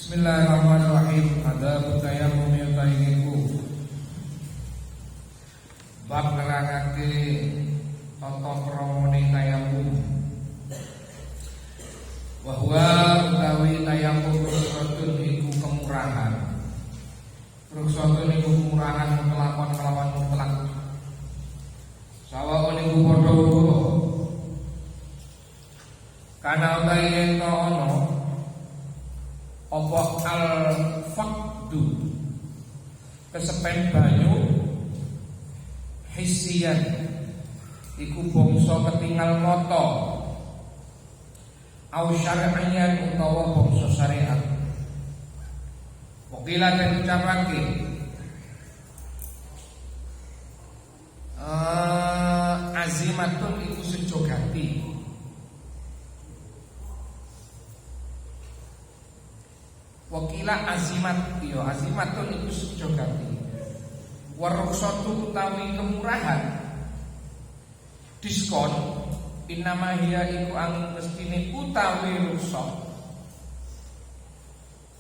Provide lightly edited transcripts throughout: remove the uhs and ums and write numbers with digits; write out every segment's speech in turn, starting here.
Bismillahirrahmanirrahim. Ada tayammum tainiku. Bab nerangake tata kramane tayammum. Wa huwa utawi tayammum ruksatun iku kemurahan. Ruksatun iku kemurahan kelakuan mutlak. Sawaun iku padha uga. Kana utawi ento ana apa al-faqdu kesepen banyu hisian iku bangsa ketinggal mata au syar'iyyan utawa bangsa syariat. Wakila dan ucapake azimatun iku sejogati. Wakila azimat, yo azimatun itu sejogati. Waruksatu utawi kemurahan, diskon. Innama hiya iku angin mestine utawi ruksat.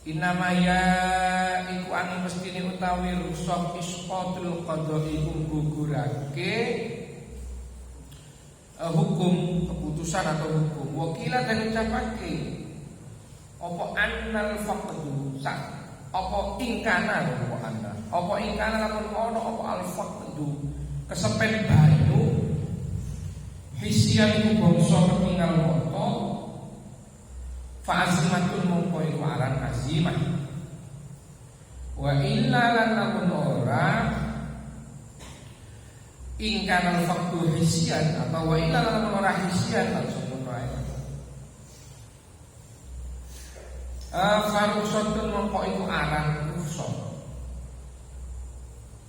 Innama hiya iku angin mestine utawi ruksat isqatul qadha'i gugurake hukum keputusan atau hukum. Wakila dan ucapake apa annal faqdu sak apa ingkana apa ingkana lamun ono apa al faqdu kesepen banyu hisian iku bangsa ketinggal mata fa azimatun mongko iku aran azimah wa illa lan lamun ora ingkana al faqdu hisian atau wa illa lan lamun ora hisian langsung farusatun mongko iku aran ruksat.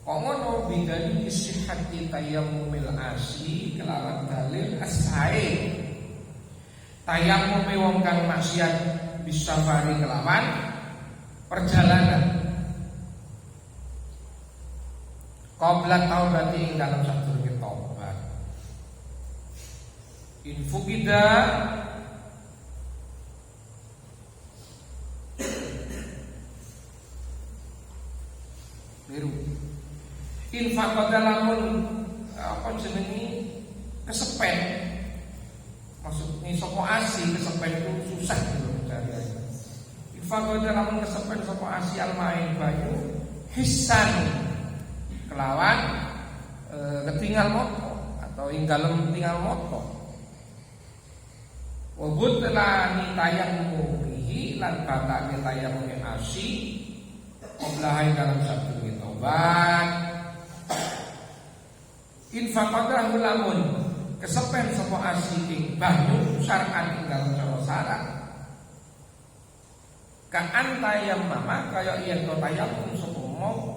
Kok ngono bidani sihhati tayammumil asi kelawan dalil asae. Tayammume wong kang maksiat bisa fari kelawan perjalanan. Qabla taubati ing dalam sadurunge taubat. Infukida infaqada lamun apa jenenge kesepen maksudnya sapa asi kesepen itu susah gitu mencari. Infaqada lamun kesepen sapa asi almain banyu hisan kelawan ketinggal moto atau inggalem tinggal moto wabut telah nitayang bihi lan batake tayang asi oblahai dalam satu tobat. Infaqadahu lamun kesepen sapa asing banyu syar'an ing dalem cara syarat. Ka antayam mama kaya yen to tayammum sapa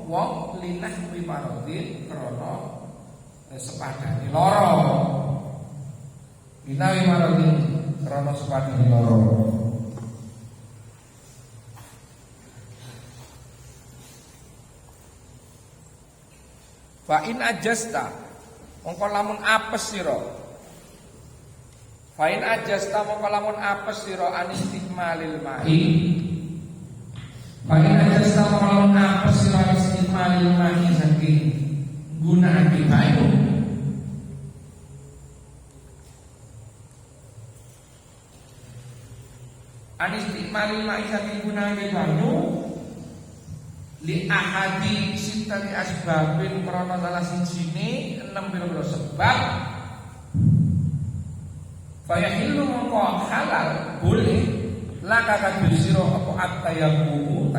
wong linahwi maradin krana sepadane lara. Linahwi maradin krana sepadane lara. Fa in ajasta mongko lamun apes sira. Fa in ajasta mongko lamun apes sira anistikmalil ma'i. Fa in ajasta mongko lamun apes sira anistikmalil ma'i saking gunakake banyu. Anistikmalil ma'i saking gunakake banyu li ahadi sitani asbabin krana salah sijine 6 pira-pira sebab fayahillu mongko halal boleh laka kadhe sira apa at-tayammum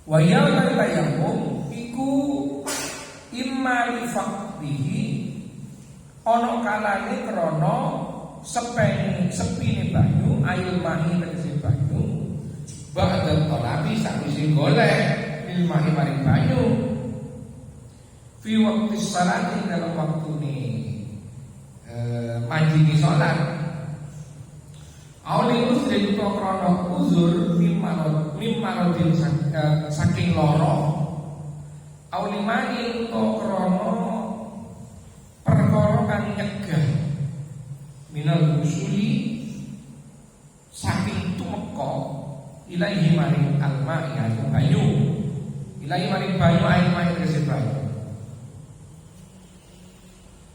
wa ya tayammum iku imma li faqdihi ana kalane krana sepine banyu ail mahi tegese banyu ba'da talabi sakwise golek ilmahi maring banyu fi waqti salati dalam waktune manjingi salat auli usri to krana uzur mimmarodin saking loro auli mani to krana perkara kang nyegah minal usuli saking tumeka ilaihi maring alma yaitu banyu. Ilaihi maring banyu air maring tegese banyu.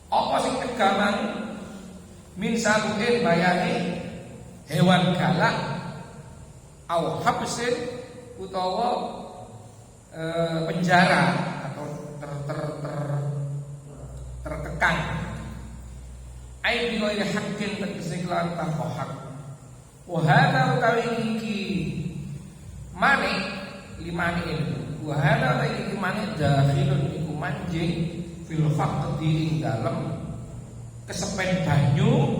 Apa sing tegaman min sabuin bayani hewan galak au habsin utawa penjara atau terkekang. Ai bi ghairi haqqin tegese kelawan tanpa hak. Wa hadza utawi iki mane limane itu. Wa hadza utawi iki mane dakhilun iku manjing fil faqdi ing dalem kesepen banyu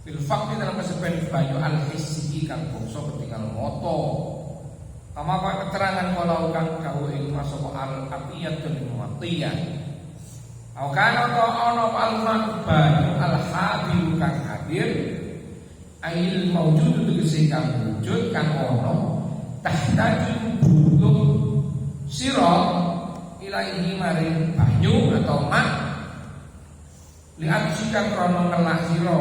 fil faqdi dalam kesepen banyu al hissi kang bangsa ketinggal moto. Kama keterangan kalau kang kau ing masuk al apiyatul muwattiyah. Au kana to ana alman banyu al hadir kang hadir ail maujud tegese kang wujud kang ana tahtaju butuh sira ilaihi maring banyu atau mak lihat sikang krono ngelak sira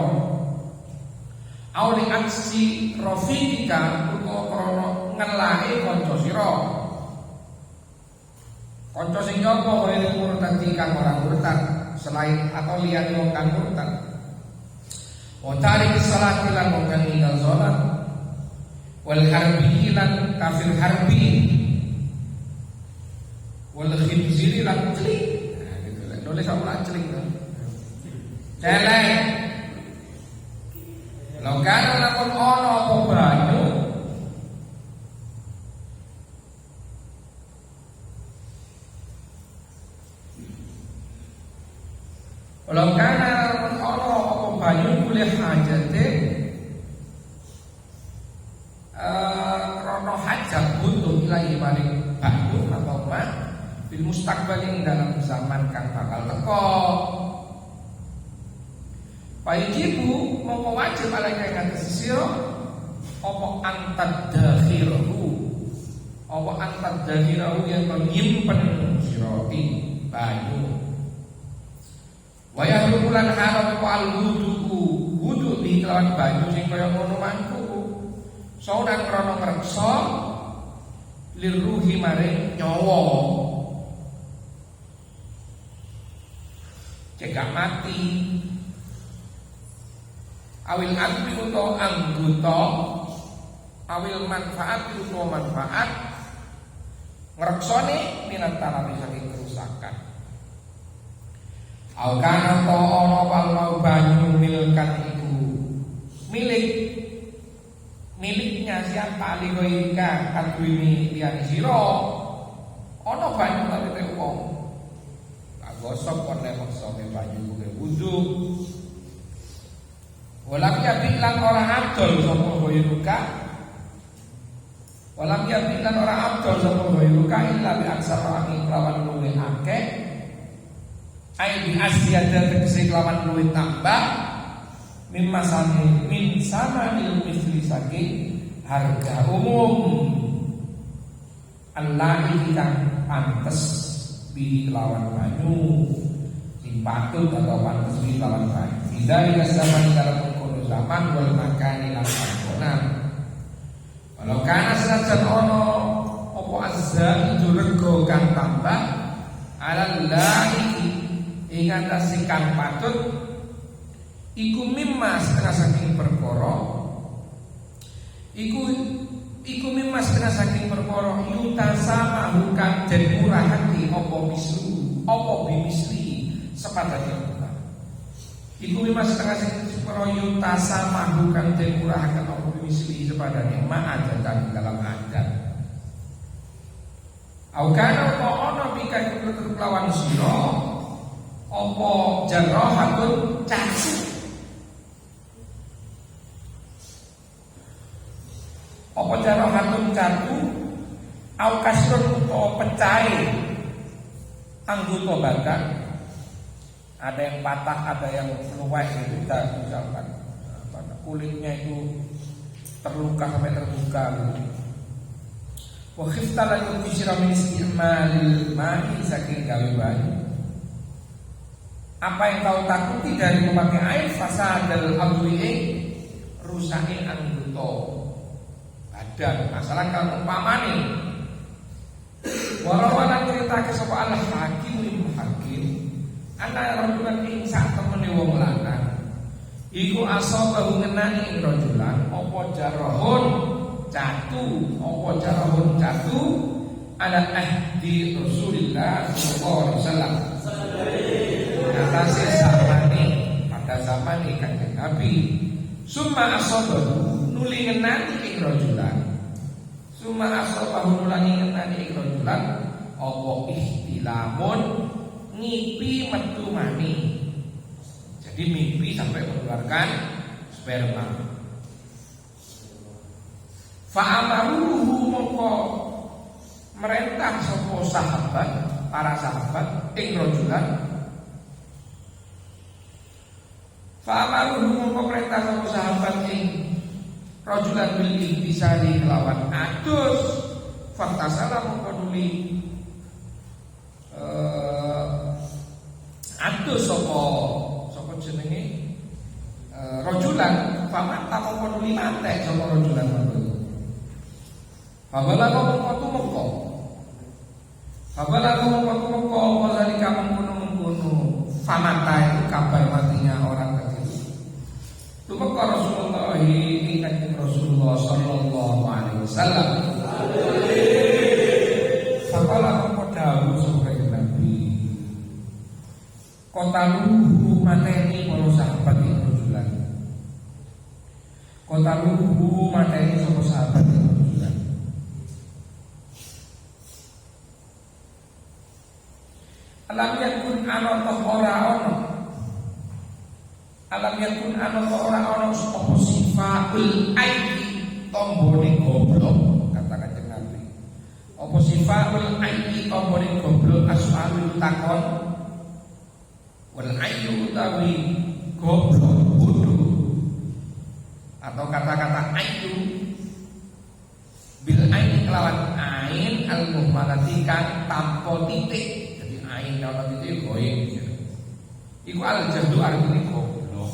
au liaksi rafiqika utawa krono ngelake kanca sira. Kanca sing nyoba wae murtad kang ora murtad selain atau liyane wong kang murtad. Wa tarik salat lan wong kang ninggal salat. Wal harbi lan kafir harbi. Wal khinzir lan celing. Nah gitu lah. Nulis apa celing to. Celeng. Lokana lakon ono apa banyu walau kana Allah apa banyu boleh hajate krono hajat butuh ilahi maring banyu atau mak bil mustaqbalin dalam zaman kang bakal teko. Payibu mongko wajib alaika ing atas sira apa antadakhirahu apa antadakhirahu yang nyimpen sira banyu. Wayah bulan haram al wudu di kelawan banyu sing kaya ngono mangku. Saudan krana ngreksa liruhi maring nyawa. Cegah mati. Awil adbi utawa anggota awil manfaat utawa manfaat ngreksane minat tarabi saking kerusakan. Au kana to ana palau banyu milkan itu miliknya siapa lihoika kadwini liyan sira ana banyu tapi wong tak gosok kon nek maksa banyu kuwi wudu. Walam yabilan orang abdul sapa hoyruka. Walam yabilan orang abdul sapa hoyruka illa bi aksara angin lawan luwih akeh. Ai bi asyada tegese lawan luwih tambah mimma sami min sama il misli saking harga umum. Allah kang pantes bi lawan banyu. Patut atau pantas di lawan banyu. Tidak di zaman dalam mengkono zaman wal makani lan panggonan. Walau kana senajan ono opo azza itu rego kang tambah alal lahi ing atas kang patut iku mimma setengah saking perkara iku mimma setengah saking perkara yutasama bukan den murah hati opo bimisli sepadanya kita. Iku lima setengah sekian tasama bukan temurahkan apa misli sepadanya ada dalam adat. Aukana apa ono bika iku kelawan sira apa jarrahatun caci. Apa jarrahatun caci au kasrun utawa pecahe anggota badan. Ada yang patah, ada yang luwes itu kita misalkan kulitnya itu terluka sampai terbuka gitu. Wa khifta lan yusira min istimalil ma'i saking gawe banyu. Apa yang kau takuti dari memakai air fasadal abwi rusake anggota. Dan masalah kalau umpamane warawana cerita ke sapa Allah hakim ana rajulan ing sak temene wong lanang iku asabahu ngenani ing rajulan apa jarahun catu ala ahdi Rasulillah sallallahu alaihi wasallam atase zamane pada zaman Kanjeng Nabi summa asabahu nuli ngenani ing rajulan apa ihtilamun ngipi metu mani. Jadi mimpi sampai mengeluarkan sperma. Fa'amaruhu mongko merentah sapa sahabat, para sahabat ing rajulan. Fa'amaruhu mongko merentah sapa sahabat ing rajulan bil intisari kelawan adus. Fakta salah mongko nuli adus sapa jenenge rajulan famata mongko nuli mate sapa rajulan mongko. Fabala mongko tumeka. Fabala mongko tumeka mazalika mengkono famata itu kabar matinya orang tadi. Tumeka Rasulullah ing Rasulullah sallallahu alaihi wasallam. Fabala mongko dawuh sapa Nabi. Kotaluhu mateni para sahabat ing rajulan. Kotaluhu mateni sapa sahabat ing rajulan. Alam yakun ana ora ana. Alam yakun ana ora ana apa sifatul aidi tombone goblok katakan dengan Nabi. Apa sifatul aidi tombone goblok asalul takon. Wal ayu utawi goblok bodoh atau kata-kata ayu bil ain kelawan ain al muhmalati kan tanpa titik. Jadi ain tanpa titik goyang. Iku al jahdu artine goblok.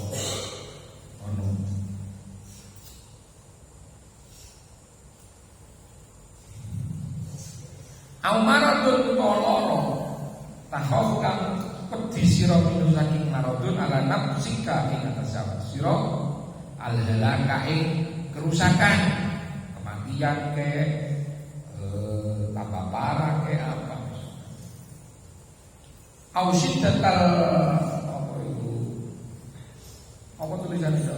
Ono. Aumaradun toloro tahof kang pedhi sira minum saking maradun ala nafsika ing atas sira al halaka ing kerusakan kematian ke tambah parah ke apa ausiddatal apa itu apa tulisan itu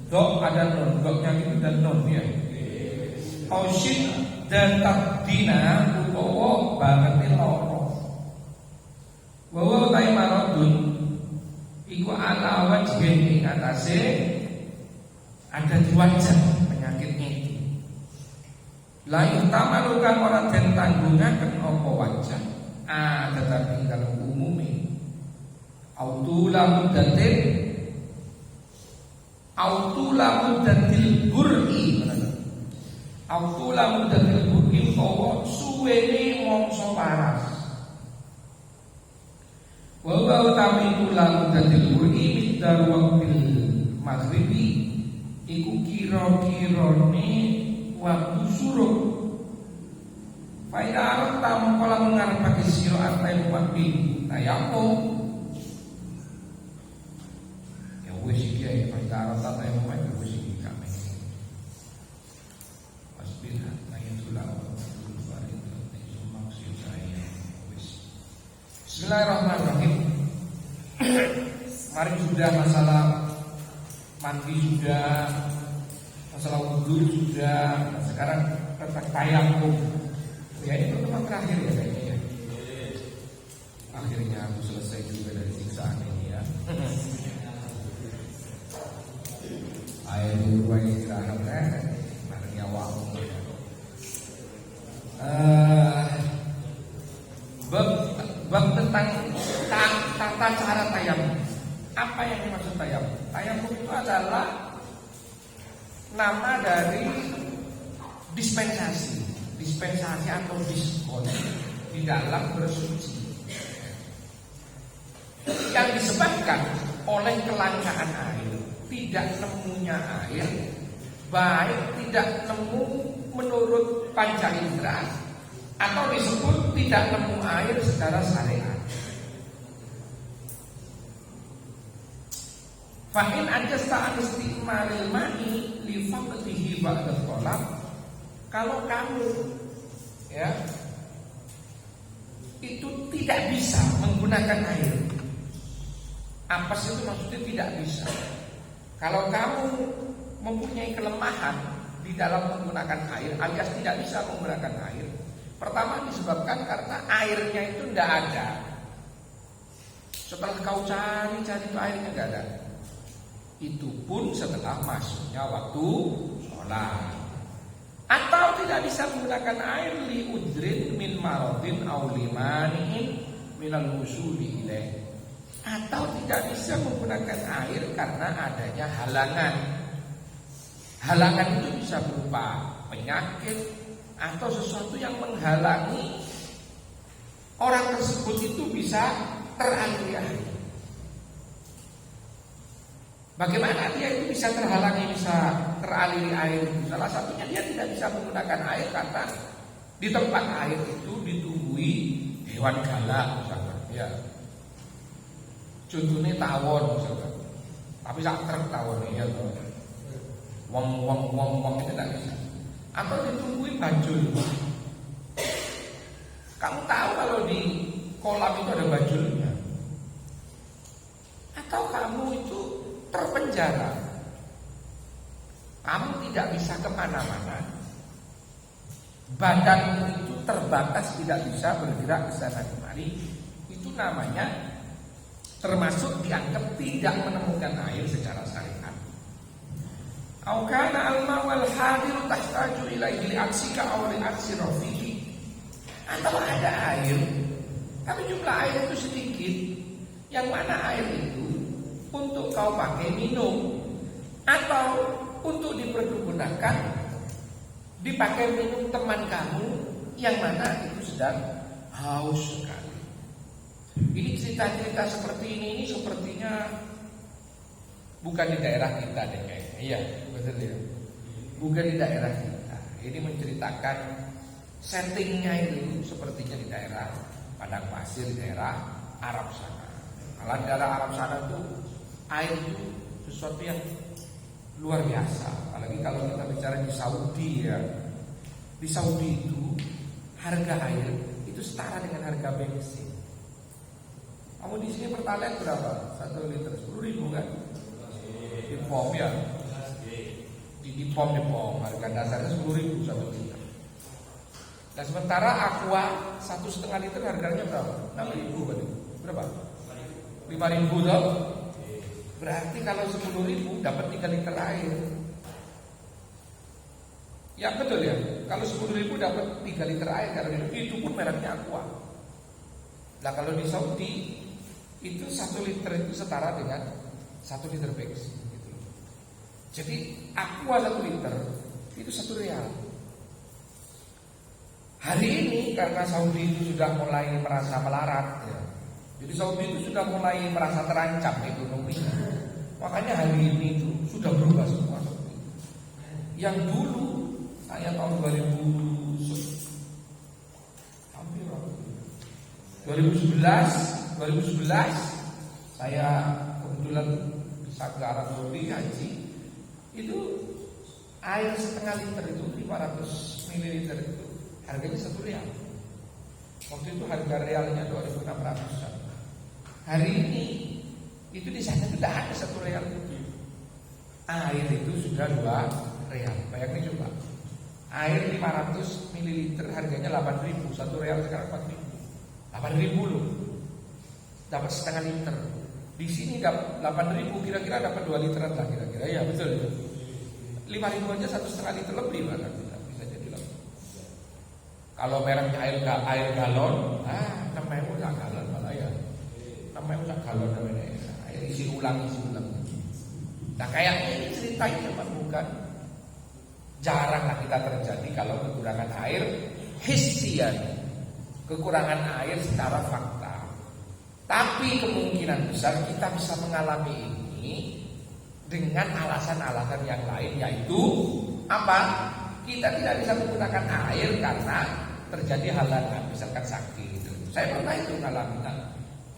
dok ada non doknya itu dan non ya ausid dan tabdina utawa banget loro. Wa ta maradun iku ala wajhin ing atase ada di wajah penyakitnya itu. La yutamalukan ora den tanggungaken apa wajah. Tetapi kalau umumnya autula mudatil bur'i Autula mudatil bur'i utawa suwene mangsa paras. Wa utawi tula mudatil bur'i midar waqtil maghribi iku kira-kirane waktu suruh. Faida arep tamu kala ngarepake sira arep mati tayamum. Ya wis iki ya faida arep tayamum wis iki kami. Bismillahirrahmanirrahim. Mari sudah masalah mandi sudah, masalah wudu sudah, sekarang tentang tayamum. Ya itu tempat terakhir ya kayaknya ya. Akhirnya aku selesai juga dari siksaan ini ya. Ayo dulu istirahat bareng awakmu. Bab tentang tata cara tayamum. Apa yang dimaksud tayamum? Tayamum itu adalah nama dari dispensasi atau diskon di dalam bersuci yang disebabkan oleh kelangkaan air. tidak nemunya air, baik tidak nemu menurut panca indera, atau disebut tidak nemu air secara syariat. Fa'in ajasta an isti'malil ma'i li faqdihi ba'da tolak. Kalau kamu ya itu tidak bisa menggunakan air. Apes itu maksudnya tidak bisa. Kalau kamu mempunyai kelemahan di dalam menggunakan air, alias tidak bisa menggunakan air, pertama disebabkan karena airnya itu tidak ada. Setelah kau cari-cari itu airnya tidak ada. Itu pun setelah masuknya waktu sholat. Atau tidak bisa menggunakan air li udrin min maradin aw limani'in minal wusuli ilaih. Atau tidak bisa menggunakan air karena adanya halangan. Halangan itu bisa berupa penyakit atau sesuatu yang menghalangi orang tersebut itu bisa teraliri air. Bagaimana dia itu bisa terhalangi, bisa teraliri air? Salah satunya dia tidak bisa menggunakan air karena di tempat air itu ditumbuhi hewan galak misalkan. Ya. Contohnya tawon misalkan. Tapi sak truk tawon ya toh. Wong itu tidak bisa. Atau ditumbuhi bajul. Kamu tahu kalau di kolam itu ada bajulnya. Atau kamu itu terpenjara, kamu tidak bisa kemana-mana, badanmu itu terbatas, tidak bisa bergerak ke sana kemari. Itu namanya termasuk dianggap tidak menemukan air secara syariat. Au kana al-ma'u al-hadir tahtaju ilaihi li'aksika aw li'aksi rafiqi. Atau ada air, tapi jumlah air itu sedikit. Yang mana air itu untuk kau pakai minum atau untuk dipergunakan dipakai minum teman kamu yang mana itu sedang haus sekali. Ini cerita-cerita seperti ini sepertinya bukan di daerah kita deh kayaknya. Iya, betul ya. Bukan di daerah kita. Ini menceritakan settingnya itu sepertinya di daerah padang pasir, di daerah Arab sana. Kalau di daerah Arab sana itu air itu sesuatu yang luar biasa. Apalagi kalau kita bicara di Saudi ya. Di Saudi itu harga air itu setara dengan harga bensin. Kamu di sini pertalite berapa? 1 liter 10.000 kan? Di pom ya. Di pom harga dasarnya 10.000 1 liter. Dan sementara Aqua 1,5 liter harganya berapa? 6.000 kan? Berapa? 5.000 toh? Berarti kalau 10.000 dapat 3 liter air. Ya betul ya. Kalau 10.000 dapat 3 liter air, kalau itu pun mereknya Aqua. Nah kalau di Saudi itu 1 liter itu setara dengan 1 liter bensin. Gitu. Jadi Aqua 1 liter itu 1 rial. Hari ini karena Saudi itu sudah mulai merasa melarat ya. Jadi Saudi itu sudah mulai merasa terancam ekonominya. Makanya hari ini itu sudah berubah semua. Yang dulu saya tahun 2011 saya kebetulan bisa ke Arab Saudi haji. Itu air setengah liter itu 500 ml itu harganya 1 rial. Waktu itu harga realnya 2.600. Hari ini itu di sana sudah ada 1 rial. Air itu sudah 2 rial. Bayangin coba. Air 500 ml harganya 8.000. 1 rial sekarang 4.000. 8.000 loh. Dapat setengah liter. Di sini dapat 8.000 kira-kira dapat 2 literan lah kira-kira. Ya betul. 5.000 aja 1,5 liter lebih bahkan bisa jadi lebih. Kalau mereknya air galon, 6.000 sak galon malah ya. 6.000 sak galon namanya. Air isi ulang. Nah kayaknya ini ceritanya bukan jarang lah kita terjadi kalau kekurangan air hissian, kekurangan air secara fakta. Tapi kemungkinan besar kita bisa mengalami ini dengan alasan-alasan yang lain, yaitu apa? Kita tidak bisa menggunakan air karena terjadi halangan, misalkan sakit. Saya pernah itu ngalamin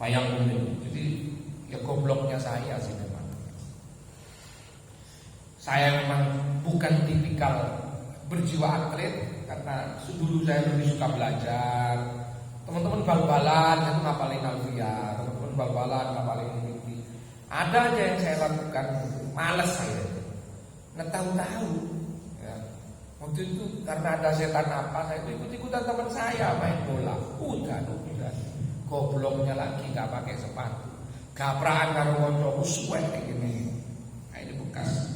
bayang umum. Jadi ya gobloknya saya sih memang. Saya memang bukan tipikal berjiwa atlet karena dulu saya lebih suka belajar. Teman-teman bal-balan itu ngapalin Alfia, teman-teman bal-balan ngapalin ini. Ada aja yang saya lakukan, malas saya. Nggak tahu-tahu. Ya. Waktu itu karena ada setan apa, saya ikut-ikutan teman saya main bola. Udah. Gobloknya lagi nggak pakai sepatu. Gaprakan karo kanca suwe kayak gini. Nah, ini bekas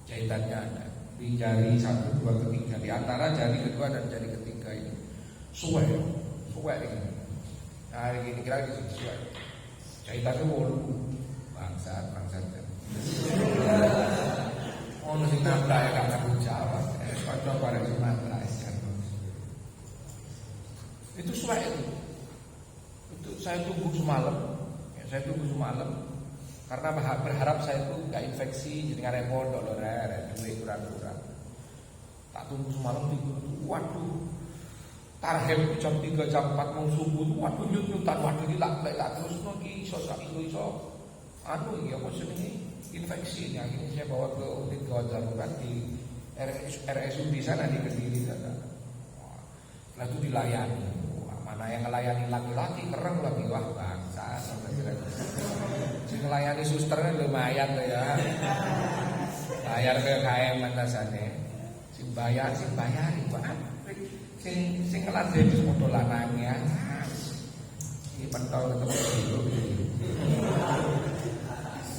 jahitannya ada di jari 1, 2, ketiga, di antara jari kedua dan jari ketiga ini. Suwe ini. Nah, ini kira suwe. Jahitannya wolu. Bangsat. Ono sing nabrak ya gak tanggung jawab. Kanca bareng Sumatera itu suwe itu. Itu saya tunggu semalam. Karena berharap saya itu gak infeksi, jadi nggak repot, duit kurang. Tak tunggu semalam tidur. Waduh, target jam 3 jam 4 mau subuh. Waduh nyut-nyutan, waduh dilak terus lagi iso. Anu ya apa senenge infeksi. Akhirnya saya bawa ke unit gawat darurat di RSUD di sana di Kediri sana. Setelah itu dilayani. Mana yang melayani laki-laki keren lagi, wah bangsa. Sing melayani susternya lumayan tuh ya. Bayar ke KM mantasane. Sing bayari Pak. Sing ngeladeni foto lanangnya. Iki pentol ketemu dulu.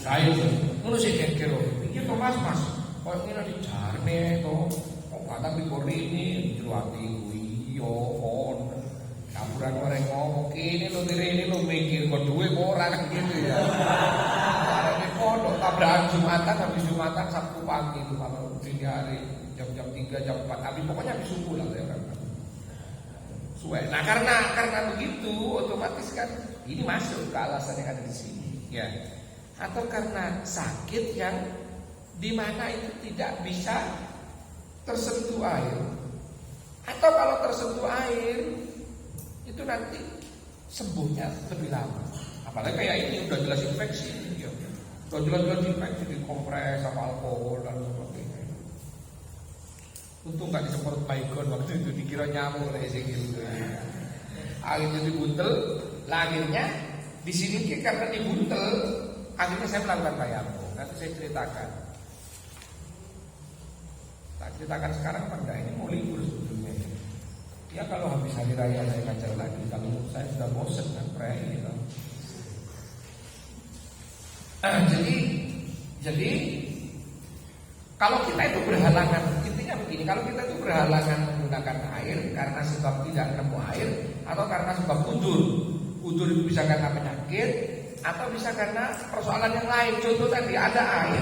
Saya ngono sih kira-kira. Iki kok Mas. Kok ngene dijarne to. Kok batang ini diluati kuwi yo on. Campuran orang ngomong ini lo mikir kok duwe kok ora kan gitu ya. Ini pondok tabrakan Jumatan Sabtu pagi itu kalau dini hari jam 3 jam 4 tapi pokoknya habis subuh lah ya kan. Suwe. Nah karena begitu otomatis kan ini masuk ke alasan yang ada di sini ya. Atau karena sakit yang dimana itu tidak bisa tersentuh air. Atau kalau tersentuh air itu nanti sembuhnya lebih lama. Apalagi kayak ini udah jelas infeksi, ya. Udah jelas infeksi dikompres sama alkohol dan sebagainya. Untung nggak disemprot baygon waktu itu, dikira nyamuk kayak gitu. Akhirnya dibuntel, akhirnya di sini karena dibuntel, akhirnya saya melakukan tayamum. Nanti saya ceritakan. Tak ceritakan sekarang apa enggak? Ini mau libur sebetulnya. Ya kalau habis hari raya saya ngajar lagi, kalau saya sudah bosan kan pray gitu. Jadi kalau kita itu berhalangan, intinya begini, kalau kita itu berhalangan menggunakan air karena sebab tidak nemu air atau karena sebab udur itu bisa karena penyakit atau bisa karena persoalan yang lain. Contoh tadi ada air,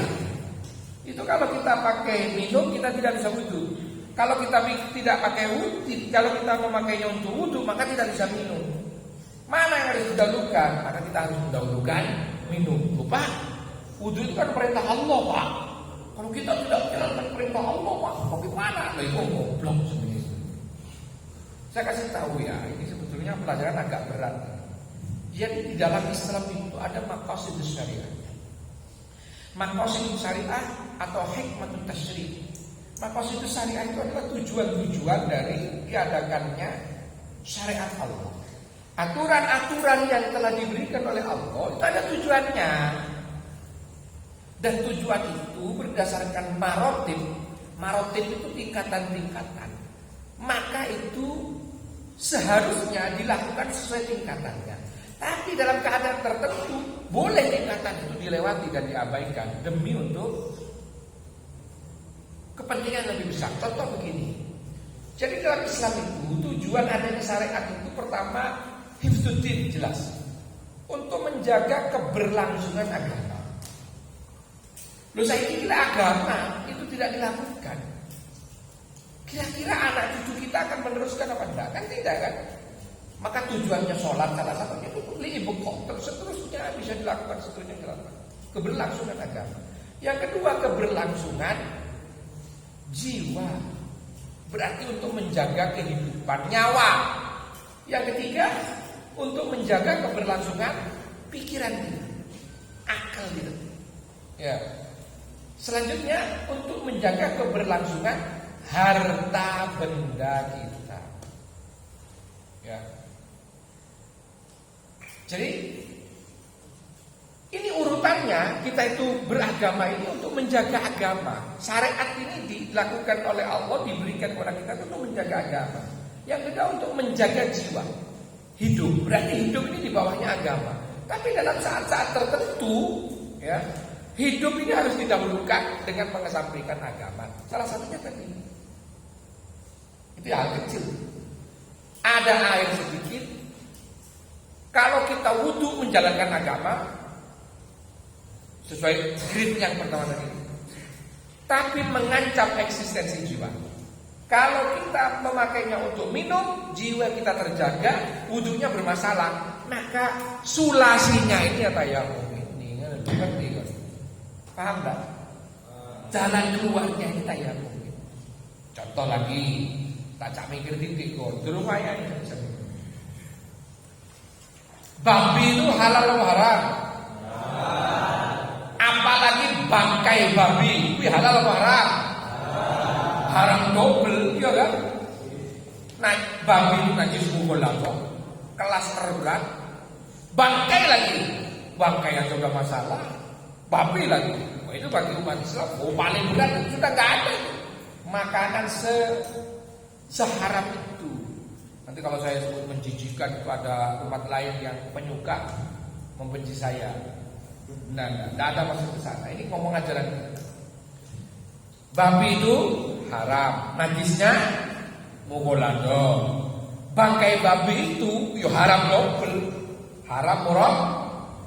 itu kalau kita pakai minum kita tidak bisa wudu. Kalau kita tidak pakai wudu, kalau kita memakainya untuk wudu, maka tidak bisa minum. Mana yang harus didahulukan? Maka kita harus mendahulukan minum. Pak, wudu itu kan perintah Allah, Pak. Kalau kita tidak menjalankan perintah Allah, Pak, bagaimana? Itu goblok sebenarnya. Saya kasih tahu ya, ini sebetulnya pelajaran agak berat. Jadi di dalam Islam itu ada maqasidus syariah. Maqasidus syariah atau hikmatut tasyri'. Maqasidus syariah itu adalah tujuan-tujuan dari diadakannya syariat Allah. Aturan-aturan yang telah diberikan oleh Allah itu ada tujuannya. Dan tujuan itu berdasarkan marotib. Marotib itu tingkatan-tingkatan. Maka itu seharusnya dilakukan sesuai tingkatannya. Tapi dalam keadaan tertentu boleh tingkatan itu dilewati dan diabaikan demi untuk kepentingan lebih besar. Contoh begini. Jadi dalam Islam itu tujuan adanya syariat itu pertama hifdzuddin, jelas. Untuk menjaga keberlangsungan agama. Loh saya kira agama itu tidak dilakukan. Kira-kira anak cucu kita akan meneruskan apa enggak? Kan tidak kan? Maka tujuannya sholat salah satunya itu liibuqah, seterusnya bisa dilakukan, seterusnya dilakukan. Keberlangsungan agama. Yang kedua, keberlangsungan jiwa. Berarti untuk menjaga kehidupan nyawa. Yang ketiga, untuk menjaga keberlangsungan pikiran kita, akal kita. Ya. Selanjutnya, untuk menjaga keberlangsungan harta benda kita. Ya. Jadi ini urutannya, kita itu beragama ini untuk menjaga agama. Syariat ini dilakukan oleh Allah, diberikan kepada kita untuk menjaga agama. Yang kedua, untuk menjaga jiwa, hidup. Berarti hidup ini di bawahnya agama. Tapi dalam saat-saat tertentu, ya, hidup ini harus didahulukan dengan mengesampingkan agama. Salah satunya tadi, itu hal kecil. Ada air sedikit, kalau kita wudhu menjalankan agama sesuai grade yang pertama tadi, tapi mengancam eksistensi jiwa. Kalau kita memakainya untuk minum, jiwa kita terjaga, wudhunya bermasalah, maka sulasinya ini apa ya? Ini ngerti kan? Paham tak? Jalan keluarnya ini tayamum. Contoh lagi, tak cak mikir titik kok, lumayan. Babi itu halal atau haram? Apalagi bangkai babi, itu halal atau haram? Haram double, iya kan? Nah, babi itu najis mukul apa? Kelas terberat. Bangkai lagi, bangkai yang sudah masalah. Babi lagi, itu bagi umat Islam, paling berat sudah nggak ada. Makanan seharam itu. Nanti kalau saya sebut menjijikan, itu ada umat lain yang penyuka, membenci saya. Nah, tidak ada maksud ke sana. Ini ngomong ajaran kita. Babi itu haram, najisnya mugolado. Bangkai babi itu yo haram double, haram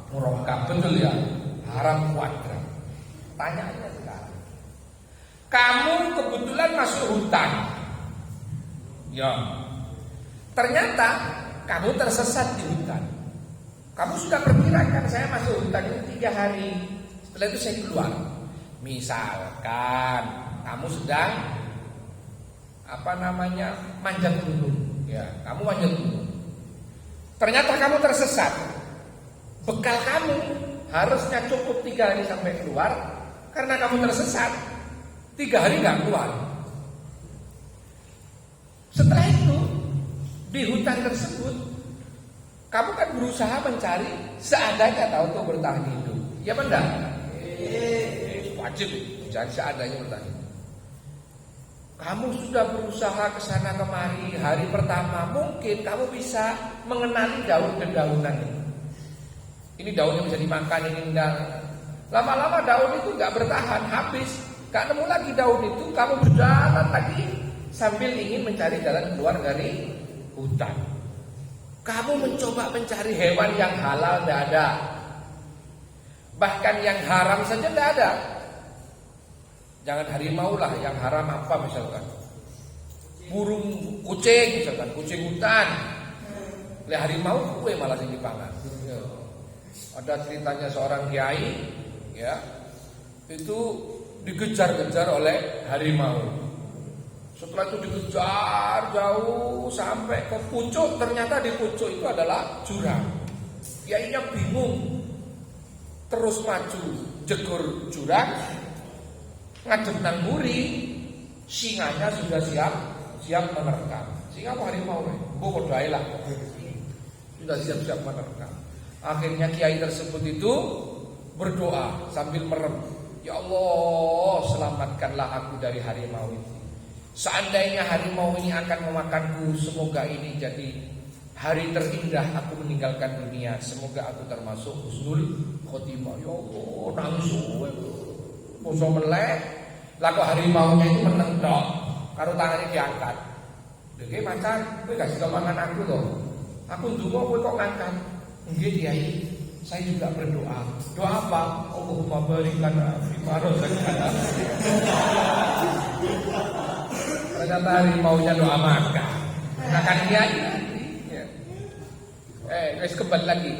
murokab, betul ya? Haram kuadrat. Tanya aja sekarang. Kamu kebetulan masuk hutan, ya. Ternyata kamu tersesat di hutan. Kamu sudah perkirakan saya masuk hutan ini 3 hari. Setelah itu saya keluar. Misalkan kamu sedang manjat gunung, ya, kamu manjat gunung. Ternyata kamu tersesat. Bekal kamu harusnya cukup 3 hari sampai keluar, karena kamu tersesat 3 hari nggak keluar. Setelah itu di hutan tersebut kamu kan berusaha mencari seadanya tahu untuk bertahan hidup, ya benar? Wajib mencari seadanya bertahan hidup. Kamu sudah berusaha ke sana kemari, hari pertama mungkin kamu bisa mengenali daun-dedaunan ini. Ini daun yang bisa dimakan, ini enggak. Lama-lama daun itu enggak bertahan, habis. Enggak nemu lagi daun itu, kamu berjalan lagi sambil ingin mencari jalan keluar dari hutan. Kamu mencoba mencari hewan yang halal, tidak ada. Bahkan yang haram saja tidak ada. Jangan harimau lah, yang haram apa misalkan? Burung, kucing misalkan, kucing hutan. Lihat harimau, kue malah yang dipangan. Ada ceritanya seorang kiai, ya, itu dikejar-kejar oleh harimau. Setelah itu dikejar jauh sampai ke pucuk, ternyata di pucuk itu adalah jurang. Kiainya bingung, terus maju jegur jurang, ngadep nang mburi, singanya sudah siap menerkam. Singa apa harimau? Bodoh lah, sudah siap menerkam. Akhirnya kiai tersebut itu berdoa sambil merem, ya Allah, selamatkanlah aku dari harimau ini. Seandainya harimau ini akan memakanku, semoga ini jadi hari terindah aku meninggalkan dunia. Semoga aku termasuk husnul khotimah. Ya Allah, nangis poso melek. Lah kok harimaunya itu meneng tok, karo tangannya diangkat. Deke macan, kowe gak sida mangan aku loh. Aku ndonga kowe kok ngangkat. Nggih Kiai, saya juga berdoa. Doa apa? Allahumma barik lana fima razaqtana. Ternyata harimaunya doa makan. Makan Kiai. Guys kembali lagi.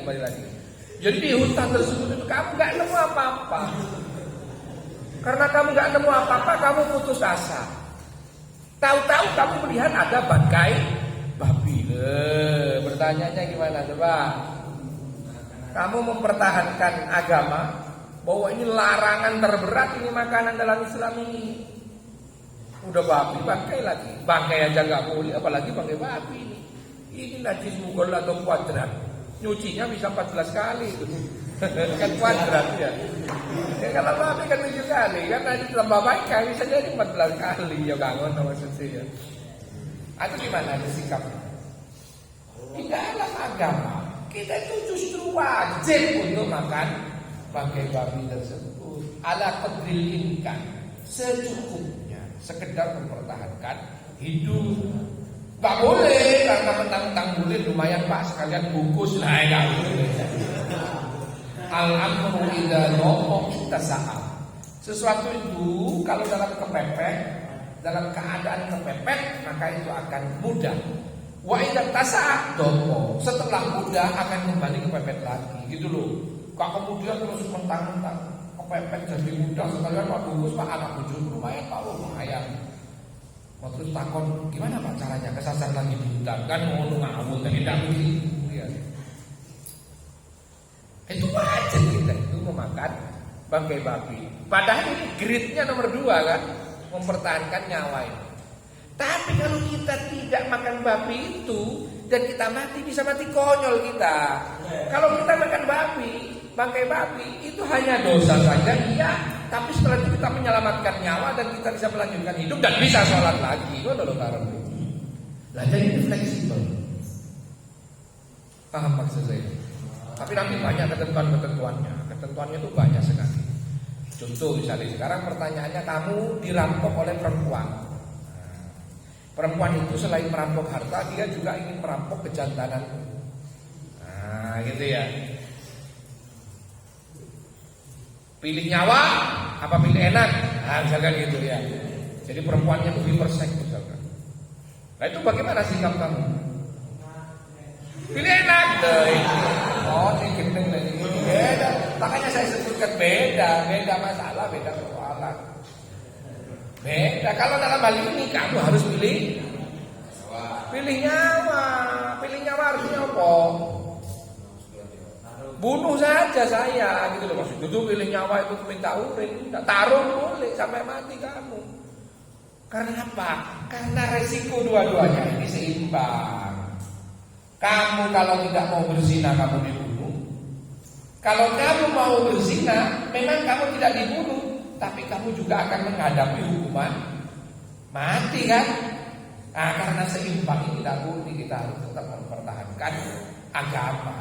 Jadi di hutan tersebut itu kamu gak nemu apa-apa. Karena kamu nggak nemu apa-apa, kamu putus asa. Tahu-tahu kamu melihat ada bangkai babi. Bertanyanya gimana coba? Kamu mempertahankan agama bahwa ini larangan terberat, ini makanan dalam Islam ini. Udah babi bangkai lagi, bangkai aja nggak boleh, apalagi bangkai babi ini. Ini najis mugol atau kuadrat, nyucinya bisa 14 kali, kan kuadrat ya. Ya kalau babi kan 7 kali, kan najis tambah bangkai bisa jadi 14 kali ya kangen maksudnya. Itu gimana ada sikapnya? Di dalam agama kita itu justru wajib untuk makan bangkai babi tersebut ala qadril imkan, secukupnya, sekedar mempertahankan hidup. Gak boleh karena mentang-mentang boleh lumayan Pak sekalian bungkus. Nah, gak boleh. Al-amru idza dhaqa ittasa'a. Sesuatu itu kalau dalam kepepet, dalam keadaan kepepet, maka itu akan mudah. Wa idza tasa'a dhaqa. Setelah mudah akan kembali kepepet lagi, gitu loh. Kok kemudian terus mentang-mentang kepepet jadi mudah sekalian Pak bungkus Pak anak bujur lumayan Pak, lumayan. Mau terus takon gimana Pak caranya kesasar lagi di hutan, kan mau ngawur kan tidak begitu ya. Itu wajib kita itu memakan bangkai babi. Padahal ini grade-nya nomor 2 kan, mempertahankan nyawa ini. Tapi kalau kita tidak makan babi itu dan kita mati, bisa mati konyol kita. Kalau kita makan babi, bangkai babi itu hanya dosa saja, iya. Tapi setelah itu kita menyelamatkan nyawa dan kita bisa melanjutkan hidup dan bisa sholat lagi. Itu adalah barang itu. Lah jadi ini fleksibel. Paham maksud saya? Tapi nanti banyak ketentuan-ketentuannya. Ketentuannya itu banyak sekali. Contoh misalnya sekarang pertanyaannya, kamu dirampok oleh perempuan. Perempuan itu selain merampok harta, dia juga ingin merampok kejantanan. Nah, gitu ya. Pilih nyawa apa pilih enak? Nah, misalkan gitu ya. Jadi perempuannya lebih persek misalkan. Nah itu bagaimana sikap kamu? Pilih enak. Oh ini gendeng ini beda. Makanya saya sebutkan beda masalah, beda persoalan. Beda. Kalau dalam hal ini kamu harus pilih nyawa. Pilih nyawa artinya apa? Bunuh saja saya gitu loh, maksud itu pilih nyawa itu minta urip, taruh boleh sampai mati kamu. Karena apa? Karena resiko dua-duanya ini seimbang. Kamu kalau tidak mau berzina kamu dibunuh. Kalau kamu mau berzina, memang kamu tidak dibunuh, tapi kamu juga akan menghadapi hukuman mati kan? Nah, karena seimbang ini tidak boleh, kita harus tetap mempertahankan agama.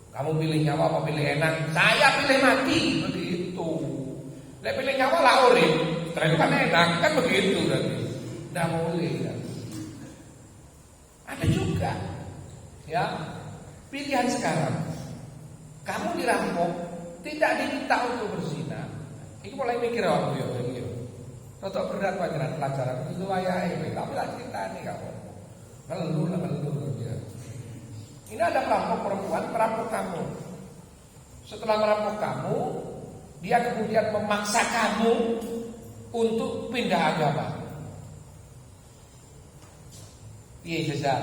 Kamu pilih nyawa apa pilih enak? Saya pilih mati, begitu. Nek pilih nyawa lah urip, setelah itu kan enak, kan begitu berarti. Tidak boleh kan? Ada juga, ya pilihan sekarang. Kamu dirampok, tidak diminta untuk berzina. Ini mulai mikir waktu ya, Toto berat pelajaran itu ayah ini, tapi lah cerita nih kamu. Ngeluh ya. Ini ada perampok perempuan, merampok kamu. Setelah merampok kamu, dia kemudian memaksa kamu untuk pindah agama. Iya jajal.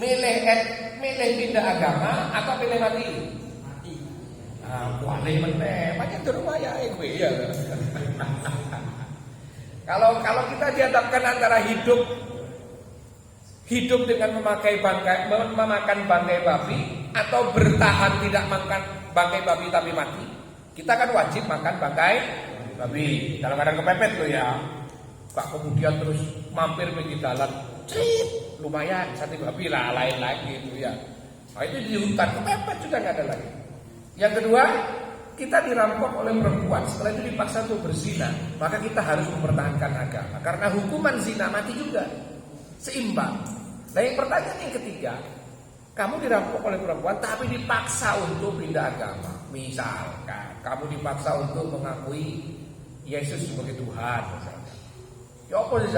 Milih pindah agama atau pilih mati? Mati. Ah, boleh meneh. Macam tu rumah ya gue ya. Kalau kita dihadapkan antara hidup dengan memakan bangkai babi atau bertahan tidak makan bangkai babi tapi mati, kita kan wajib makan bangkai babi dalam keadaan kepepet tuh ya. Kak kemudian terus mampir pergi jalan, lumayan sate babi lah lain lagi itu ya. Nah, itu di hutan kepepet sudah nggak ada lagi. Yang kedua, kita dirampok oleh perempuan, setelah itu dipaksa untuk berzina, maka kita harus mempertahankan agama karena hukuman zina mati juga, seimbang. Nah yang pertanyaan yang ketiga, kamu dirampok oleh perempuan tapi dipaksa untuk pindah agama. Misalkan kamu dipaksa untuk mengakui Yesus sebagai Tuhan misalkan. Ya apa sih?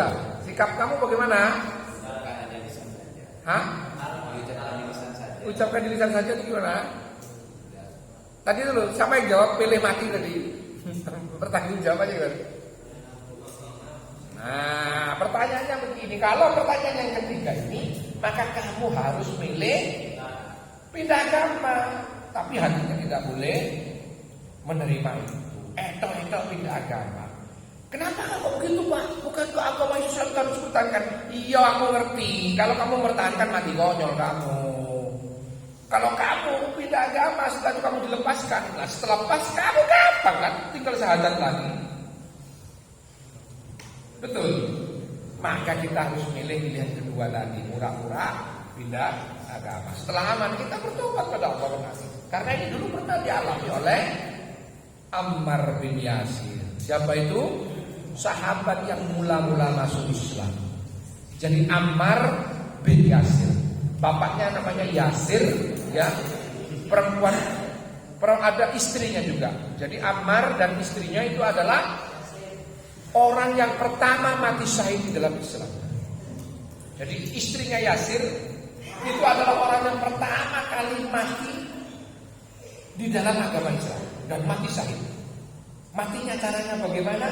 Sikap kamu bagaimana? Ucapkan di lisan saja. Hah? Ucapkan di lisan saja. Ucapkan di lisan saja itu gimana? Tadi dulu siapa yang jawab pilih mati tadi? Bertanggung jawab aja kan. Nah, pertanyaannya begini, kalau pertanyaan yang ketiga ini, maka kamu harus milih pindah agama, tapi hatinya tidak boleh menerima itu. Etok pindah agama. Kenapa kamu begitu, Pak? Bukan ke agama Islam harus pertahankan? Iya, aku ngerti. Kalau kamu mempertahankan mati konyol kamu. Kalau kamu pindah agama, setelah itu kamu dilepaskan. Nah, setelah lepas kamu gampang kan? Tinggal syahadat lagi. Betul. Maka kita harus milih pilihan kedua tadi, murah-murah pindah agama. Setelah aman kita bertobat pada Allah. Karena ini dulu pernah dialami oleh Ammar bin Yasir. Siapa itu? Sahabat yang mula-mula masuk Islam. Jadi Ammar bin Yasir. Bapaknya namanya Yasir, ya. Perempuan ada istrinya juga. Jadi Ammar dan istrinya itu adalah orang yang pertama mati syahid di dalam Islam. Jadi istrinya Yasir itu adalah orang yang pertama kali mati di dalam agama Islam dan mati syahid. Matinya caranya bagaimana?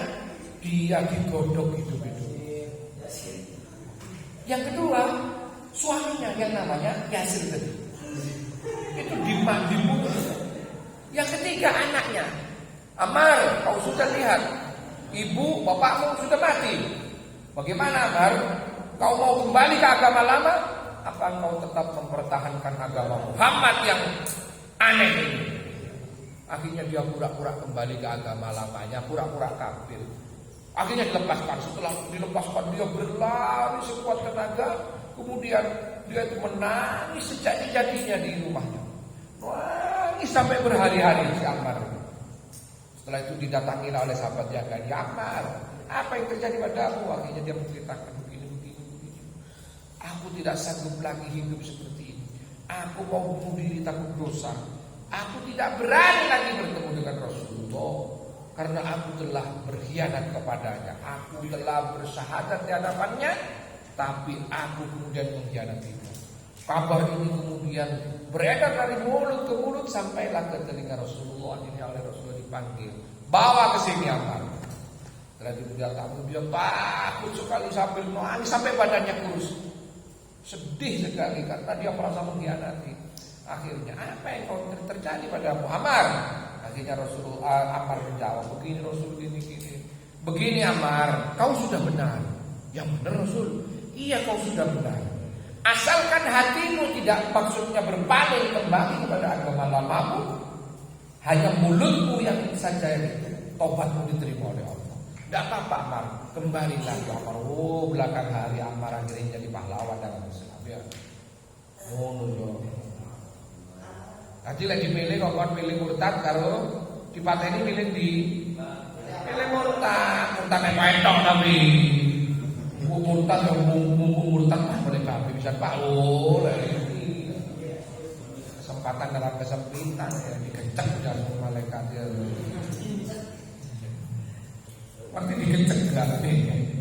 Dia digodok hidup-hidup. Yang kedua, suaminya yang namanya Yasir tadi itu dibunuh. Yang ketiga anaknya, Ammar, kau sudah lihat ibu bapakmu sudah mati. Bagaimana Ammar? Kau mau kembali ke agama lama? Apa kau tetap mempertahankan agama Muhammad yang aneh ini? Akhirnya dia pura-pura kembali ke agama lamanya, pura-pura kafir. Akhirnya dilepaskan. Setelah dilepaskan dia berlari sekuat tenaga. Kemudian dia itu menangis sejadi-jadinya di rumahnya. Nangis sampai berhari-hari si Ammar. Setelah itu didatangi oleh sahabat jaga, "Ya Ammar, apa yang terjadi padamu?" Akhirnya dia menceritakan begini. "Aku tidak sanggup lagi hidup seperti ini. Aku mau bunuh diri takut dosa. Aku tidak berani lagi bertemu dengan Rasulullah karena aku telah berkhianat kepadanya. Aku telah bersyahadat di hadapannya, tapi aku kemudian mengkhianatinya." Kabar ini kemudian beredar dari mulut ke mulut sampailah ke telinga Rasulullah. Akhirnya oleh Rasulullah dipanggil, "Bawa ke sini Ammar." Setelah itu dia takut sekali sambil menangis sampai badannya kurus. Sedih sekali karena dia merasa mengkhianati. Akhirnya apa yang terjadi pada Ammar? Akhirnya Rasulullah Ammar menjawab, "Begini Rasul, gini. Begini Ammar, kau sudah benar." "Yang benar Rasul?" "Iya, kau sudah benar. Asalkan hatimu tidak maksudnya berpaling kembali kepada agama lamamu, hanya mulutmu yang saja tobatmu diterima oleh Allah. Tidak apa-apa Ammar, kembali lagi Ammar." Belakang hari Ammar akhirnya jadi pahlawan dalam Islam ya. Tadi lagi milih kok milih murtad karo dipateni milih milih murtad etok tapi murtad yang murtad boleh babi bisa Pak kesempatan dalam kesempitan ya dikenceng dalam malaikat ya. Pasti dikenceng enggak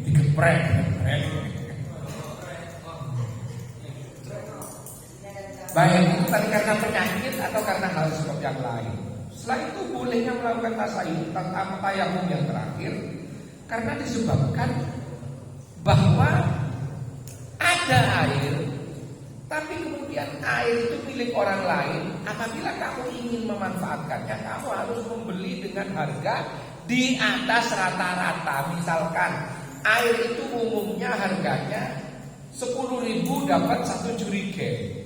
digeprek. Baik itu tadi karena penyakit atau karena hal sebab yang lain. Setelah itu bolehnya melakukan tayamum yang terakhir karena disebabkan bahwa ada air, tapi kemudian air itu milik orang lain. Apabila kamu ingin memanfaatkannya, kamu harus membeli dengan harga di atas rata-rata. Misalkan air itu umumnya harganya 10.000 dapat 1 jerigen.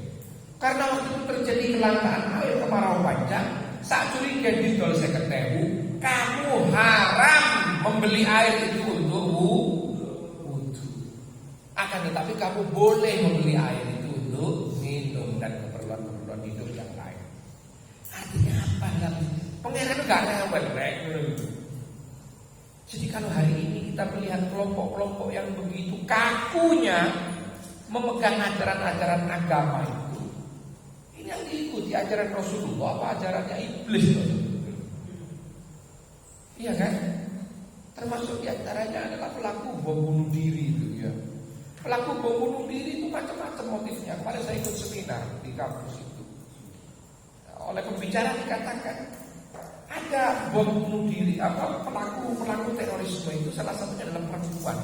Karena waktu itu terjadi kelangkaan air kemarau panjang, 1 jerigen didol 50.000, kamu haram membeli air itu untuk wudhu. Akan tetapi kamu boleh membeli air itu untuk minum dan keperluan hidup yang lain. Artinya apa? Pengeran itu gak rewel. Jadi kalau hari ini kita melihat kelompok-kelompok yang begitu kakunya memegang ajaran-ajaran agama itu, ini yang diikuti ajaran Rasulullah apa ajarannya iblis? Iya kan? Termasuk diantaranya adalah pelaku bom bunuh diri itu ya. Pelaku bom bunuh diri itu macam-macam motifnya. Kemarin saya ikut seminar di kampus itu. Oleh pembicara dikatakan ada bom bunuh diri, pelaku terorisme itu salah satunya adalah perempuan.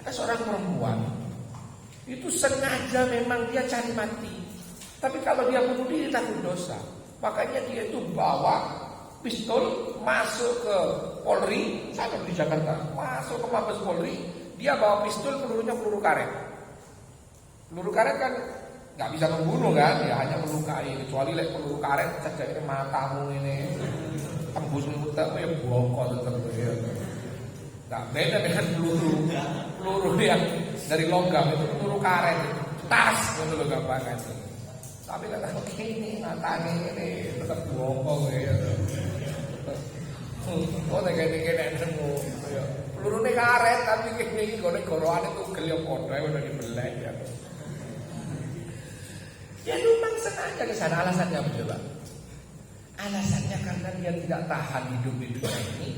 Ada seorang perempuan itu sengaja memang dia cari mati. Tapi kalau dia bunuh diri takut dosa. Makanya dia itu bawa pistol masuk ke Polri, saya di Jakarta, masuk ke Mabes Polri, dia bawa pistol, pelurunya peluru karet. Peluru karet kan nggak bisa membunuh kan, ya hanya melukai. Kecuali peluru karet saja ini matamu ini tembus mulut ya bokol tetap ya. Nggak beda dengan peluru yang dari logam itu peluru karet, tas itu loh gampangan. Tapi kata ini matanya ini tetap bokol ya. Oh kayak nemu peluru ini karet tapi ini goroan itu geliok kodra udah dibelai ya. Dia memang sengaja ke sana. Alasannya apa coba? Alasannya karena dia tidak tahan hidup di dunia ini,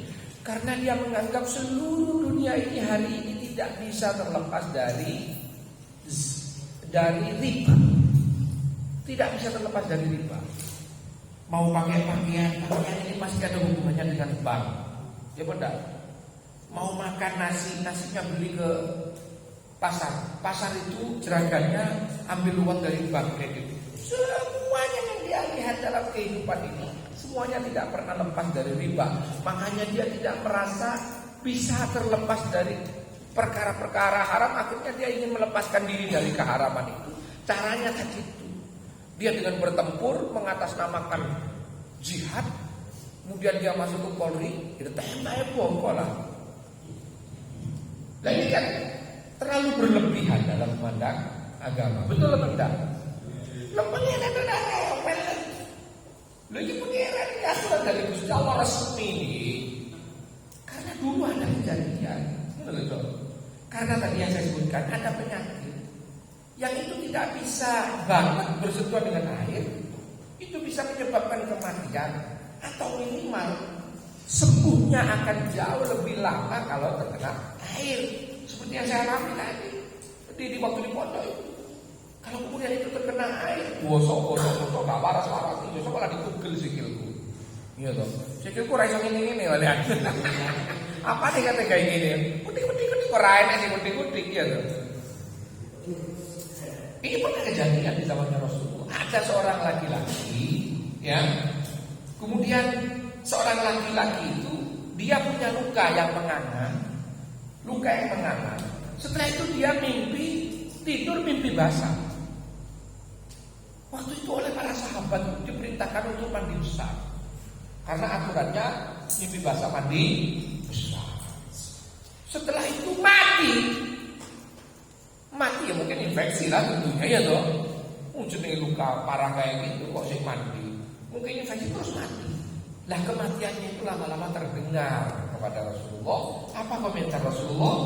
karena dia menganggap seluruh dunia ini hari ini tidak bisa terlepas dari riba. Tidak bisa terlepas dari riba. Mau pakai pakaian ini pasti ada hubungannya dengan bank. Ya benar. Mau makan nasinya beli ke pasar itu jeragannya ambil uang dari bank kredit. Semuanya yang dia lihat dalam kehidupan ini, semuanya tidak pernah lepas dari riba. Makanya dia tidak merasa bisa terlepas dari perkara-perkara haram. Akhirnya dia ingin melepaskan diri dari keharaman itu. Caranya tadi itu, dia dengan bertempur mengatasnamakan jihad, kemudian dia masuk ke Polri, itu tembaknya bongkol lah. Nah ini kan terlalu berlebihan dalam memandang agama. Betul atau tidak? Pengiran itu dah ngomel. Lagi pengiran ini asuran dari Gusti Allah resmi. Karena dulu ada kejadian. Betul. Karena tadi yang saya sebutkan ada penyakit yang itu tidak bisa banget bersentuhan dengan air, itu bisa menyebabkan kematian atau minimal sembuhnya akan jauh lebih lama kalau terkena air. Seperti yang saya alami tadi di waktu di pondok itu. Kalau kemudian itu terkena air, bosok, gak waras itu, malah ditugel sikilku. Iya toh, sikilku raiso ini walian. Apa nih kata kayak gini? Kudik korain sih kudik ya toh. Ini pernah kejadian di zamannya Rasulullah. Ada seorang laki-laki, ya. Kemudian seorang laki-laki itu dia punya luka yang menganga. Setelah itu dia tidur mimpi basah. Waktu itu oleh para sahabat diperintahkan untuk mandi besar. Karena aturannya mimpi basah mandi besar. Setelah itu mati ya mungkin infeksi lah tentunya ya toh. Jenenge luka parah kayak gitu kok sih mati. Mungkin infeksi terus mati. Lah kematiannya itu lama-lama terdengar kepada Rasulullah. Apa komentar Rasulullah?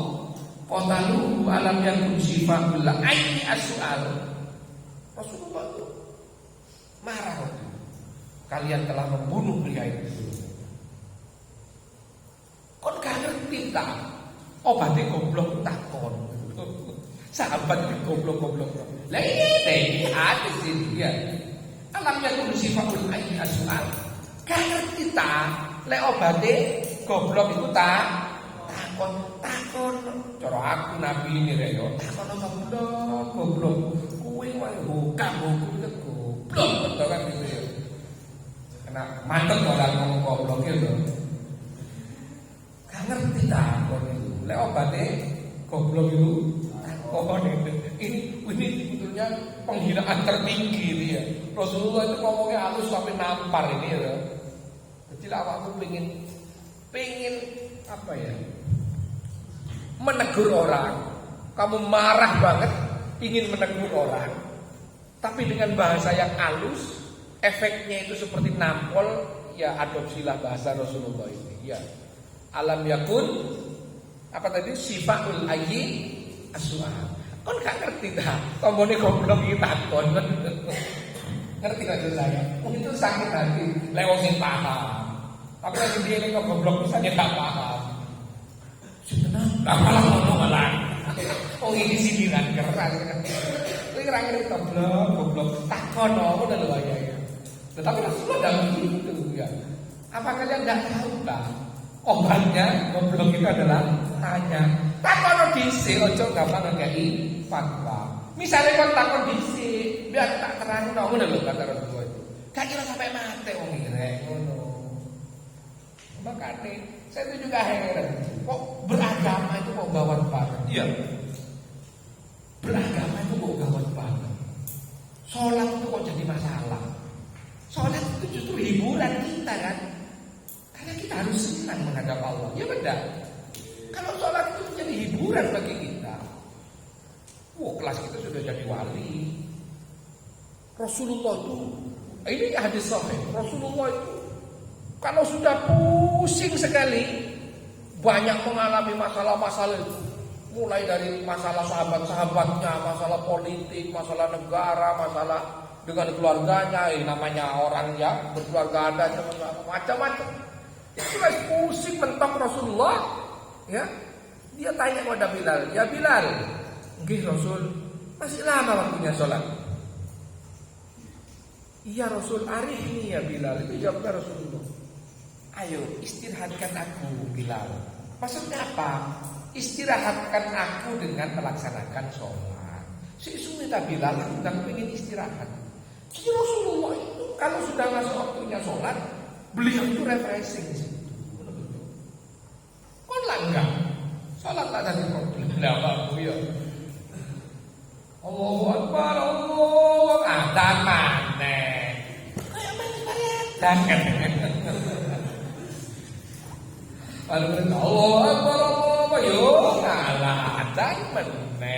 Qatalu alam yakun sifahul aini as-su'al. Rasulullah itu marah waktu. Kalian telah membunuh pria itu. Kon gak ngerti tak? Obatnya goblok takon. Sahabat itu goblok. Lah ini ada sini ya. Alam yakun sifahul aini as-su'al. Gak ngerti tak? Lek obatnya goblok itu tak? Takon. Cara aku nabi ini rek yo. Takon apa goblok. Kuwi wae buka buku itu goblok betul kan gitu ya. Karena mantep orang ngomong goblok itu. Gak ngerti takon itu. Lek obate goblok itu takon itu. Ini sebetulnya penghinaan tertinggi dia. Rasulullah itu ngomongnya halus sampai nampar ini ya. Jadi awakku pengen apa ya? Menegur orang. Kamu marah banget ingin menegur orang, tapi dengan bahasa yang halus, efeknya itu seperti nampol. Ya adopsilah bahasa Rasulullah ini. Ya alam yakun apa tadi sifaul ayyi as-su'al. Kon gak ngerti dah. Tombone goblok iki takon. Ngerti gak saya? Itu sakit hati. Lewat sing paham. Tapi lagi dia ini kok goblok misalnya gak paham. Sebenarnya gak malah ngomong malah. Oh ini sindiran keras. Ini kira-kira goblok takon apa dan luaya ya. Tetapi Rasulullah dalam itu ya. Apa kalian tidak tahu Pak? Obatnya goblok itu adalah tanya. Takon dhisik ojo gampang ngekeki fatwa. Misalnya kon takon dhisik, biar tak terang ngono lho kata Rasulullah itu. Gak kira sampai mati wong irek ngono. Makanya saya itu juga heran. Kok beragama itu kok gawat banget? Iya. Beragama itu kok gawat banget. Sholat itu kok jadi masalah. Sholat itu justru hiburan kita kan. Karena kita harus senang menghadap Allah. Ya benar. Kalau sholat itu menjadi hiburan bagi kita. Wah, kelas kita sudah jadi wali. Rasulullah itu, ini hadis sahih. Rasulullah itu kalau sudah pusing sekali, banyak mengalami masalah-masalah itu. Mulai dari masalah sahabat-sahabatnya, masalah politik, masalah negara, masalah dengan keluarganya, namanya orang yang berkeluarga ada macam-macam. Itu sudah pusing mentok Rasulullah, ya. Dia tanya kepada Bilal, ya Bilal, nggih Rasul, masih lama waktunya sholat. Iya Rasul, arifni ya Bilal. Itu jawabnya Rasulullah. Ayo istirahatkan aku Bilal. Maksudnya apa? Istirahatkan aku dengan melaksanakan sholat. Sesudah Bilal aku sedang ingin istirahat. Jadi Rasulullah itu kalau sudah masuk waktunya sholat, beliau itu refreshing di situ. Kok enggak? Sholat tak ada problem. Enggak apa ya. Allahu Akbar, Allahu Akbar, mana? Kayak mana kan? Allahu Akbar, Allahu Akbar, yo kalah ada mana?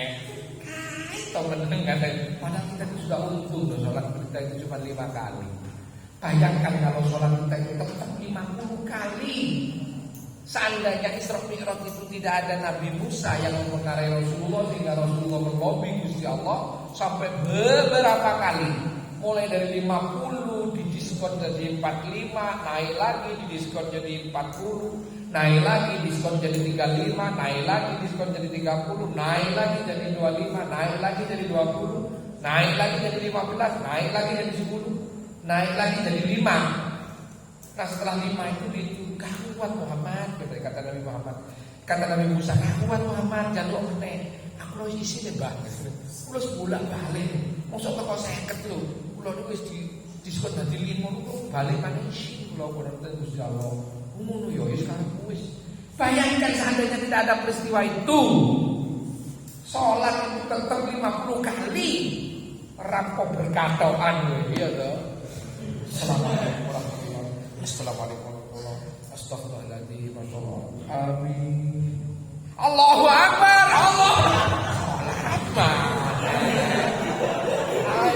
Kita mendengar kata, padahal kita itu sudah untung loh sholat kita itu cuma 5 kali. Bayangkan kalau sholat kita itu tetap 50 kali. Seandainya Isra Mi'raj itu tidak ada Nabi Musa yang memperkarai Rasulullah sehingga Rasulullah berlobby Gusti Allah sampai beberapa kali, mulai dari 50 didiskon jadi 45, naik lagi didiskon jadi 40, naik lagi diskon jadi 35, naik lagi diskon jadi 30, naik lagi jadi 25, naik lagi jadi 20, naik lagi jadi 15, naik lagi jadi 10, naik lagi jadi 5. Nah setelah 5 itu kuat Muhammad, kata Nabi Muhammad. Kata Nabi Musa, kuat Muhammad, jaluk meneh. Aku lo isi deh Mbak. Kulo sebulan balik. Mosok teko 50 lho. Kulo niku wis diskon dadi 5 niku balik kan isi kulo wonten Gusti Allah. Ngono ya wis sekarang wis. Bayangkan seandainya tidak ada peristiwa itu. Salat itu tetap 50 kali. Rampok berkatoan ya toh. Assalamualaikum warahmatullahi wabarakatuh. Assalamualaikum. Astaghfirullahaladzim. Amin. Allahu Akbar. Allahu Akbar.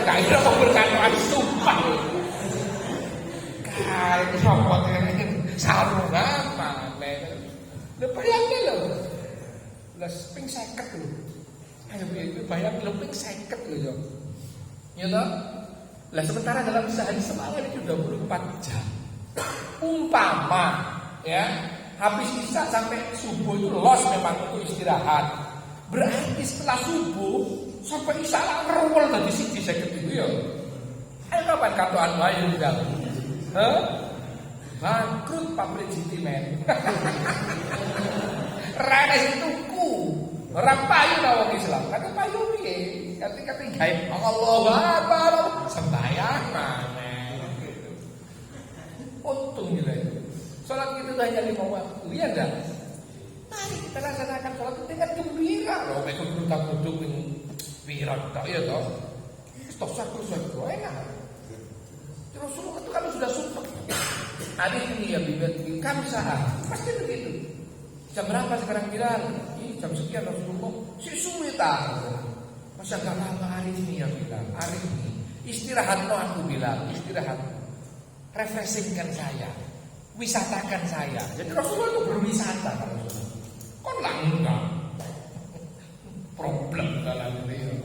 Kaya mau berkata sumpah. Kaya sopot ini sarung apa? Lepas yang ini loh. Les ping 50 loh. Ayo bayang lo ping 50 loh. Ya toh? Lah sementara dalam sehari semalam itu 24 jam. Umpama ya habis isya sampai subuh itu los memang untuk istirahat. Berarti setelah subuh sampai isya lah ngerwol tadi siji saya itu ya. Ayo kapan katoan bayu udah? Bangkrut pabrik Citimen. Renes tuku. Ora payu wong Islam. Kata payu piye? Kata gawe Allahu Akbar sembahyang maneh. Untung gila itu. Sholat kita itu hanya 5 waktu, ya enggak? Mari kita laksanakan sholat itu dengan gembira. Loh, mereka duduk-duduk ini viral, tak ya toh? Stop satu enak. Rasulullah itu kalau sudah sumpah, hari ini ya bibit kami saham, pasti begitu. Jam berapa sekarang Bilal? Jam sekian Rasulullah. Si sulit masa gak lama hari ini ya Bilal? Hari ini istirahat no aku Bilal, istirahat. Refreshingkan saya, wisatakan saya. Jadi Rasulullah itu berwisata kan Rasulullah. Kok enggak? Problem dalam ini.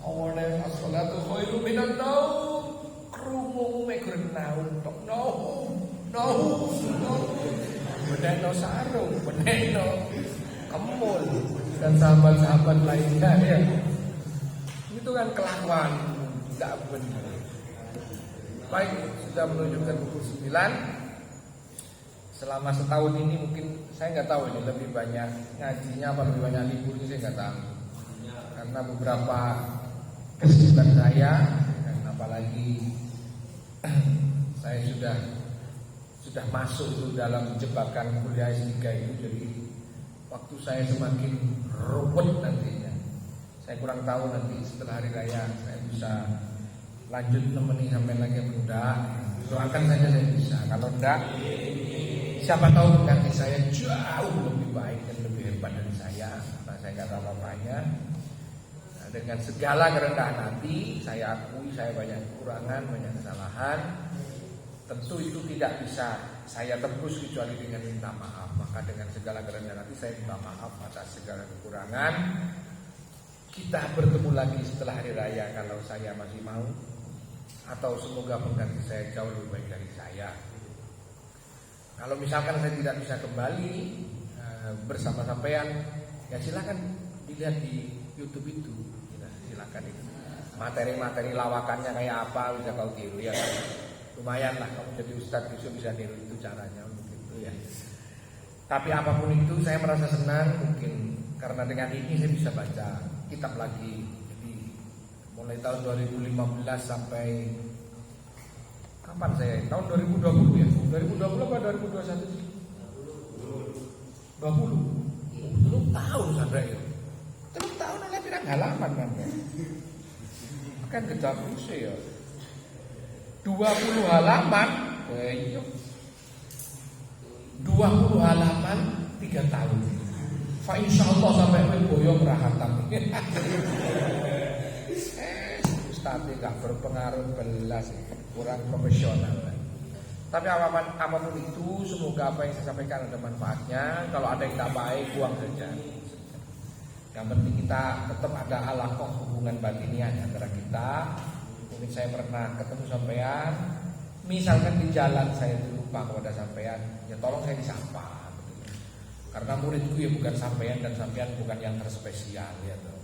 Awalnya as-salatu khairu minan naum. Krungu megur naum tok no. Beneno sarung, beneno kemul dan sahabat-sahabat lainnya ya. Itu kan kelakuan tidak benar. Baik, sudah menunjukkan pukul 9. selama setahun ini mungkin saya nggak tahu ini lebih banyak ngajinya apa lebih banyak liburnya saya nggak tahu. Karena beberapa kesibukan saya dan apalagi saya sudah masuk itu dalam jebakan kuliah S3 itu, jadi waktu saya semakin ruwet nantinya. Saya kurang tahu nanti setelah hari raya saya bisa lanjut nemeni sampai lagi enggak. Doakan saja saya bisa. Kalau enggak, siapa tahu nanti saya jauh lebih baik dan lebih hebat dari saya. Karena saya nggak tahu apa-apanya. Nah, dengan segala kerendahan hati, saya akui saya banyak kekurangan, banyak kesalahan. Tentu itu tidak bisa saya tebus kecuali dengan minta maaf. Maka dengan segala kerendahan hati saya minta maaf atas segala kekurangan. Kita bertemu lagi setelah hari raya kalau saya masih mau, atau semoga pengganti saya jauh lebih baik dari saya. Kalau misalkan saya tidak bisa kembali bersama sampean, ya silakan dilihat di YouTube itu, silakan itu. Materi-materi lawakannya kayak apa bisa kau tiru ya. Lumayan lah kamu jadi ustadz bisa niru itu caranya begitu ya. Tapi apapun itu saya merasa senang mungkin karena dengan ini saya bisa baca kitab lagi. Jadi mulai tahun 2015 sampai kapan saya? Tahun 2020 ya? 2020 apa 2021 sih? 20. Belum tahun sampai ya. Belum tahun oleh pirang halaman kan. Kan gede sih ya. 20 halaman. Iya. 20 halaman 3 tahun. Fa insyaallah sampai boyong rahatam. Ustaz gak berpengaruh belas, kurang profesional. Tapi apapun itu, semoga apa yang saya sampaikan ada manfaatnya. Kalau ada yang tak baik, buang saja. Yang penting kita tetap ada alaqah hubungan batiniah antara kita. Mungkin saya pernah ketemu sampean, misalkan di jalan saya lupa kepada sampean, ya tolong saya disapa. Karena muridku ya bukan sampean dan sampean bukan yang terspesial ya toh.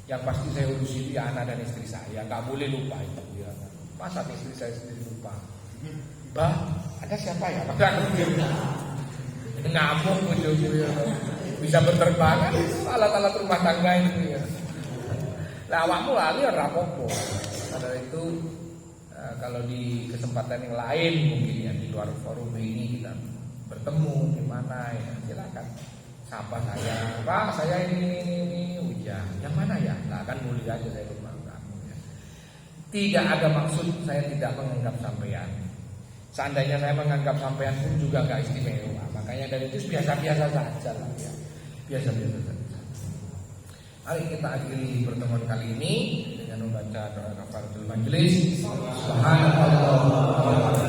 Yang pasti saya urusi dia anak dan istri saya, nggak boleh lupa itu ya. Masa istri saya sendiri lupa? Bah, ada siapa ya? Maka ngamuk gitu ya. Bisa berterbangan itu alat-alat rumah tangga itu ya. Lah awakmu lali ya rapopo. Karena itu kalau di kesempatan yang lain mungkin ya di luar forum ini kita bertemu gimana ya silakan sapa saya, Pak saya ini ujar yang mana ya, nah kan mulia aja saya rumah kamu ya. Tidak ada maksud saya tidak menganggap sampean. Seandainya saya menganggap sampean pun juga gak istimewa. Makanya dari itu biasa-biasa saja lah ya, biasa-biasa saja. Mari kita akhiri pertemuan kali ini dengan membaca doa kafaratul majelis. Subhanallah.